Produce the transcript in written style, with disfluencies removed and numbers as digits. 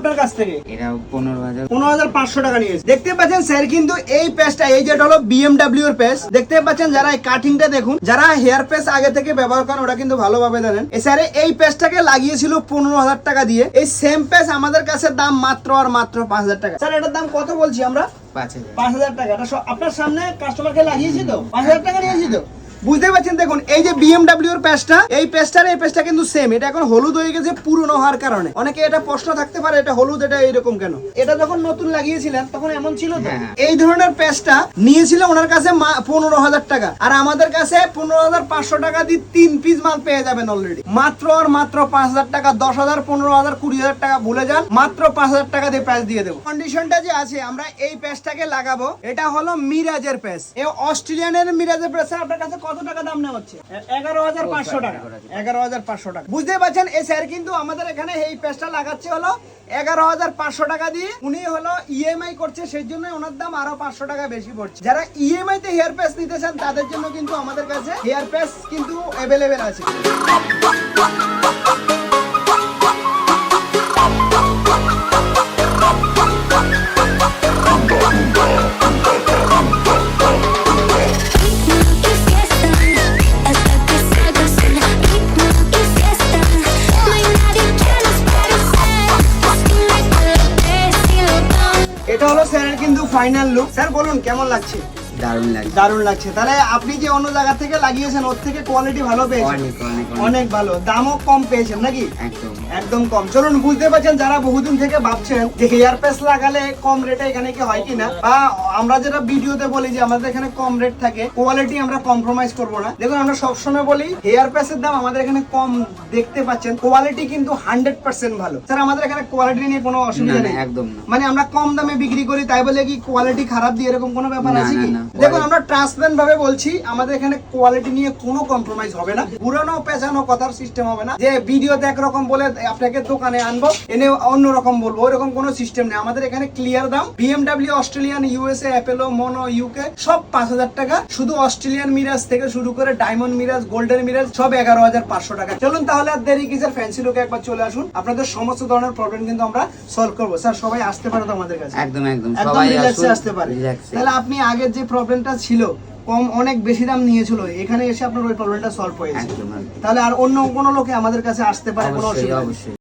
আপনার কাছ থেকে? এটা 15,000 15,500 টাকা নিয়েছে। দেখতে পাচ্ছেন স্যার কিন্তু এই পেস্টটা, এই যেটা হলো BMW এর পেস্ট, দেখতে পাচ্ছেন যারা এই কাটিংটা দেখুন, যারা হেয়ার পেস্ট আগে থেকে ব্যবহার করেন ওরা কিন্তু ভালোভাবে জানেন। স্যার এই পেস্টটাকে লাগিয়েছিল 15,000 টাকা দিয়ে। এই সেম পেস্ট আমাদের কাছে দাম মাত্র আর মাত্র 5,000 টাকা। স্যার এটার দাম কত বলছি আমরা? 5,000 টাকা। এটা আপনার সামনে কাস্টমারকে লাগিয়েছি তো, 5,000 টাকা নিয়েছি তো, বুঝতে পারছেন। দেখুন এই যে BMW এর পেস্টটা, এই পেস্টটা কিন্তু সেম। এটা এখন হলুদ হয়ে গেছে পুরনো হওয়ার কারণে। অনেকে এটা প্রশ্ন থাকতে পারে এটা হলুদ, এটা এরকম কেন? এটা যখন নতুন লাগিয়েছিলেন তখন এমন ছিল তো। এই ধরনের পেস্টটা নিয়েছিল ওনার কাছে 15,000 টাকা, আর আমাদের কাছে 15,500 টাকা দিয়ে 3 পিস মাল পেয়ে যাবেন অলরেডি। মাত্র আর মাত্র 5,000 টাকা। 10,000, 15,000, 20,000 টাকা ভুলে যান, মাত্র 5,000 টাকা দিয়ে প্যাচ দিয়ে দেবো। কন্ডিশনটা যে আছে, আমরা এই পেস্টটাকে লাগাবো, এটা হলো মিরাজের পেস্ট। এই অস্ট্রেলিয়ানের মিরাজের পেস্ট আপনার কাছে কত টাকা দাম নেওয়া হচ্ছে? 11,500 টাকা। 11,500 টাকা। বুঝতে পারছেন এই স্যার কিন্তু আমাদের এখানে এই পেস্টটা লাগাচ্ছে হলো 11,500 টাকা দিয়ে। উনি হলো ইএমআই করছে, সেই জন্য ওনার দাম আরো 500 টাকা বেশি পড়ছে। যারা ইএমআই তে হেয়ার পেস্ট নিতে চান তাদের জন্য কিন্তু আমাদের কাছে হেয়ার পেস্ট কিন্তু অ্যাভেলেবেল আছে। এটা হলো স্যারের কিন্তু ফাইনাল লুক। স্যার বলুন কেমন লাগছে? দারুণ লাগছে। তাহলে আপনি যে অন্য জায়গা থেকে লাগিয়েছেন ওর থেকে কোয়ালিটি ভালো পেয়েছেন? অনেক ভালো। দামও কম পেয়েছেন নাকি? একদম কম। চলুন, বুঝতে পারছেন যারা বহুদিন থেকে ভাবছেন যে হেয়ার পেস্ট লাগালে কম রেটে এখানে কি হয় কিনা, বা আমরা যেটা ভিডিওতে বলি যে আমাদের এখানে কম রেট থাকে, কোয়ালিটি আমরা কম্প্রোমাইজ করবো না। দেখুন আমরা সবসময় বলি হেয়ার পেস্টের দাম আমাদের এখানে কম, দেখতে পাচ্ছেন কোয়ালিটি কিন্তু 100% ভালো। স্যার আমাদের এখানে কোয়ালিটি নিয়ে কোনো অসুবিধা নেই, একদম না। মানে আমরা কম দামে বিক্রি করি তাই বলে কি কোয়ালিটি খারাপ দিয়ে এরকম কোনো ব্যাপার আছে কি? দেখুন আমরা ট্রান্সপারেন্ট ভাবে বলছি, আমাদের এখানে কোয়ালিটি নিয়ে কোনো কম্প্রোমাইজ হবে না। পুরানো পেছানো কথার সিস্টেম হবে না যে ভিডিওতে একরকম বলে আপনাকে দোকানে আনবো এনে অন্যরকম বলবো, ওরকম কোনো সিস্টেম নেই। আমাদের এখানে ক্লিয়ার দাম। BMW, অস্ট্রেলিয়ান, USA, অ্যাপেলো, মনো, UK সব 5,000 টাকা। শুধু অস্ট্রেলিয়ান মিরাজ থেকে শুরু করে ডায়মন্ড মিরাজ, গোল্ডেন মিরাজ সব 11,500 টাকা। চলুন তাহলে আর দেরি কিসের, ফ্যান্সি লুকে একবার চলে আসুন। আপনাদের সমস্ত ধরনের প্রবলেম কিন্তু আমরা সলভ করবো। স্যার সবাই আসতে পারে তো আমাদের কাছে? একদম সবাই আসতে পারে। তাহলে আপনি আগের যে প্রবলেমটা ছিল কম, অনেক বেশি দাম নিয়েছিল, এখানে এসে আপনার ওই প্রবলেমটা সলভ হয়েছে, তাহলে আর অন্য কোনো লোকে আমাদের কাছে আসতে পারে, কোনো অসুবিধা নেই।